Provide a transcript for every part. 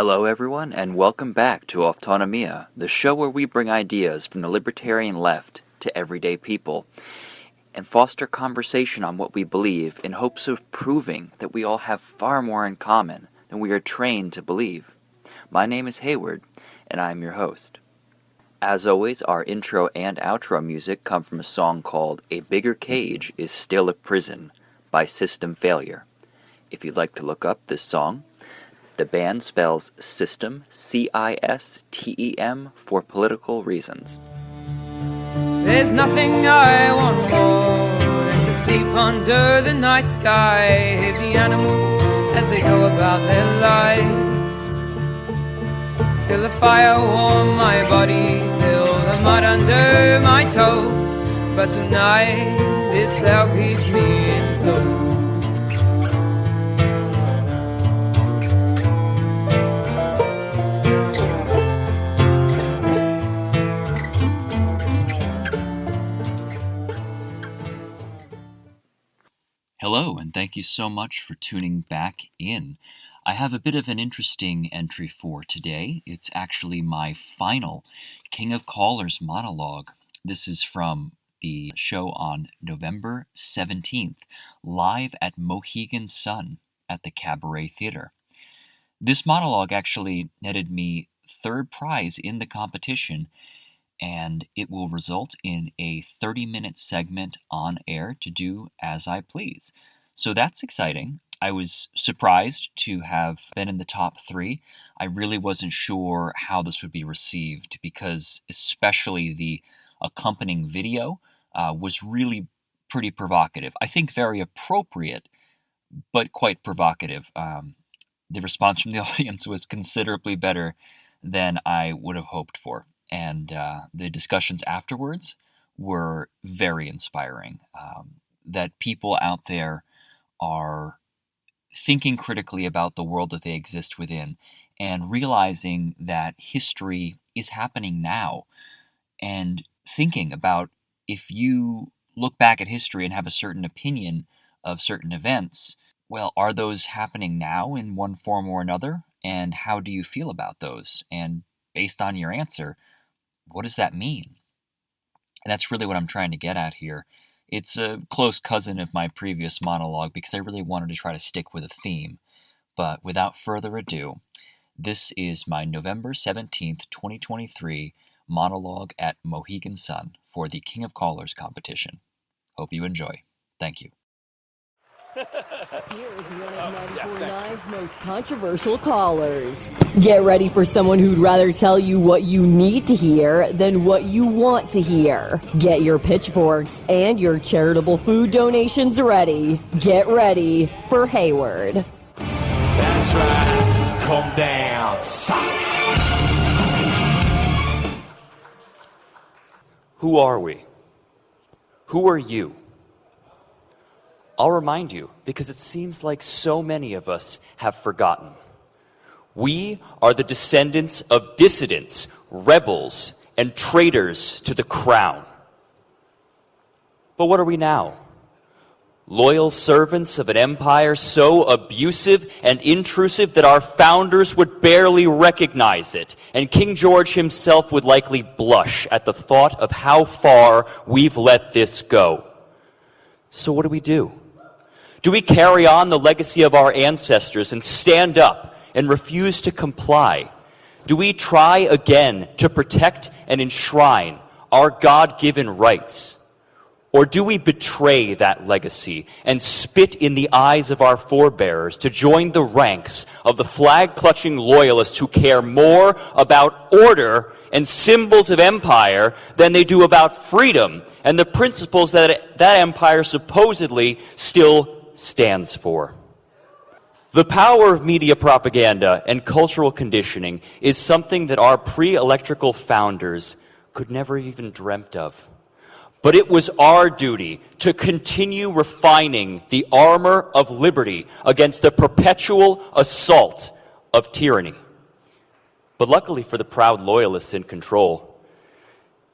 Hello everyone, and welcome back to Autonomia, the show where we bring ideas from the libertarian left to everyday people, and foster conversation on what we believe in hopes of proving that we all have far more in common than we are trained to believe. My name is Hayward, and I am your host. As always, our intro and outro music come from a song called A Bigger Cage is Still a Prison by System Failure. If you'd like to look up this song, the band spells System, C-I-S-T-E-M, for political reasons. There's nothing I want more than to sleep under the night sky, hear the animals as they go about their lives, feel the fire warm my body, feel the mud under my toes, but tonight this cell keeps me enclosed. Hello, and thank you so much for tuning back in. I have a bit of an interesting entry for today. It's actually my final King of Callers monologue. This is from the show on November 17th, live at Mohegan Sun at the Cabaret Theater. This monologue actually netted me third prize in the competition, and it will result in a 30-minute segment on air to do as I please. So that's exciting. I was surprised to have been in the top 3. I really wasn't sure how this would be received because especially the accompanying video was really pretty provocative. I think very appropriate, but quite provocative. The response from the audience was considerably better than I would have hoped for. And the discussions afterwards were very inspiring. That people out there are thinking critically about the world that they exist within and realizing that history is happening now. And thinking about if you look back at history and have a certain opinion of certain events, well, are those happening now in one form or another? And how do you feel about those? And based on your answer, what does that mean? And that's really what I'm trying to get at here. It's a close cousin of my previous monologue because I really wanted to try to stick with a theme. But without further ado, this is my November 17th, 2023 monologue at Mohegan Sun for the King of Callers competition. Hope you enjoy. Thank you. Here's one of 94.9's most controversial callers. Get ready for someone who'd rather tell you what you need to hear than what you want to hear. Get your pitchforks and your charitable food donations ready. Get ready for Hayward. That's right. Calm down. Who are we? Who are you? I'll remind you, because it seems like so many of us have forgotten. We are the descendants of dissidents, rebels, and traitors to the crown. But what are we now? Loyal servants of an empire so abusive and intrusive that our founders would barely recognize it, and King George himself would likely blush at the thought of how far we've let this go. So what do? Do we carry on the legacy of our ancestors and stand up and refuse to comply? Do we try again to protect and enshrine our God-given rights? Or do we betray that legacy and spit in the eyes of our forebears to join the ranks of the flag-clutching loyalists who care more about order and symbols of empire than they do about freedom and the principles that that empire supposedly still stands for? The power of media propaganda and cultural conditioning is something that our pre-electrical founders could never have even dreamt of. But it was our duty to continue refining the armor of liberty against the perpetual assault of tyranny. But luckily for the proud loyalists in control,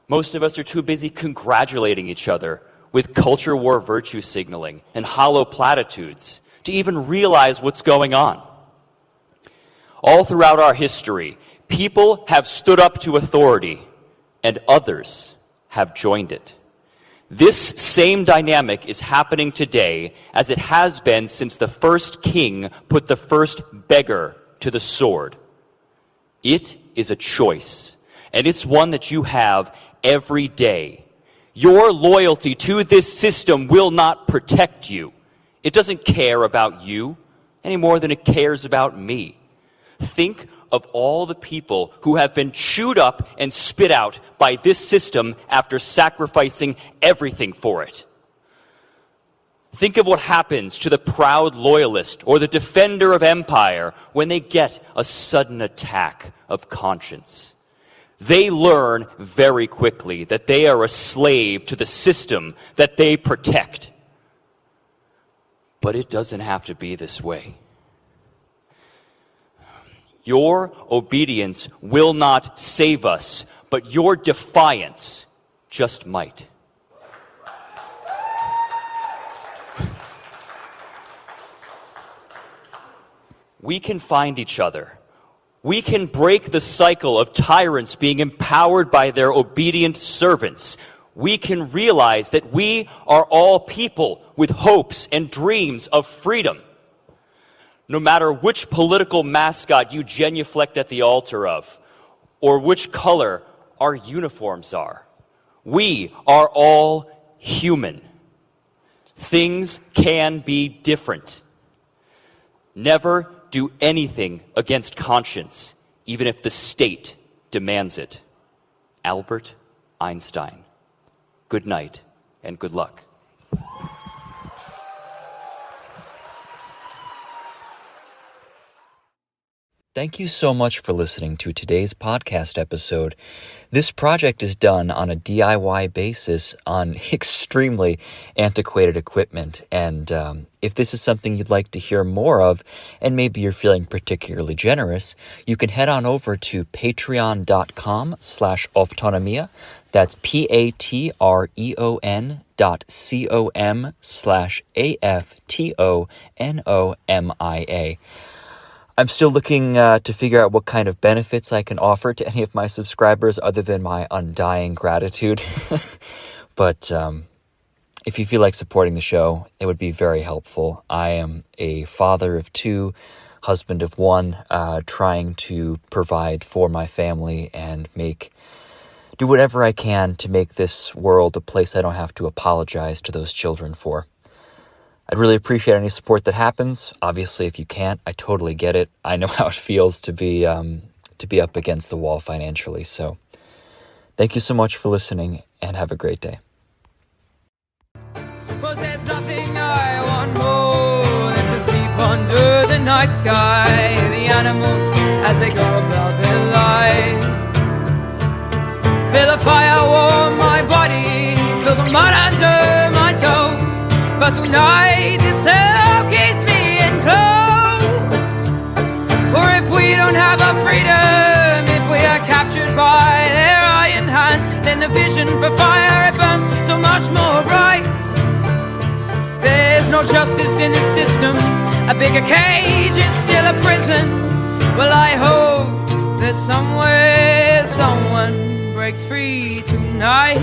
most of us are too busy congratulating each other with culture war virtue signaling and hollow platitudes to even realize what's going on. All throughout our history, people have stood up to authority, and others have joined it. This same dynamic is happening today as it has been since the first king put the first beggar to the sword. It is a choice, and it's one that you have every day. Your loyalty to this system will not protect you. It doesn't care about you any more than it cares about me. Think of all the people who have been chewed up and spit out by this system after sacrificing everything for it. Think of what happens to the proud loyalist or the defender of empire when they get a sudden attack of conscience. They learn very quickly that they are a slave to the system that they protect. But it doesn't have to be this way. Your obedience will not save us, but your defiance just might. We can find each other. We can break the cycle of tyrants being empowered by their obedient servants. We can realize that we are all people with hopes and dreams of freedom. No matter which political mascot you genuflect at the altar of, or which color our uniforms are, we are all human. Things can be different. Never do anything against conscience, even if the state demands it. Albert Einstein. Good night and good luck. Thank you so much for listening to today's podcast episode. This project is done on a DIY basis on extremely antiquated equipment. And if this is something you'd like to hear more of, and maybe you're feeling particularly generous, you can head on over to patreon.com/Autonomia. That's patreon.com/AFTONOMIA. I'm still looking to figure out what kind of benefits I can offer to any of my subscribers other than my undying gratitude. But if you feel like supporting the show, it would be very helpful. I am a father of two, husband of one, trying to provide for my family and do whatever I can to make this world a place I don't have to apologize to those children for. I'd really appreciate any support that happens. Obviously, if you can't, I totally get it. I know how it feels to be up against the wall financially. So thank you so much for listening, and have a great day. 'Cause there's nothing I want more than to sleep under the night sky. The animals as they go about their lives. Feel the fire warm my body, feel the mud under my toes. But tonight this hell keeps me enclosed. For if we don't have our freedom, if we are captured by their iron hands, then the vision for fire, it burns so much more bright. There's no justice in the system, a bigger cage is still a prison. Well, I hope that somewhere someone breaks free tonight.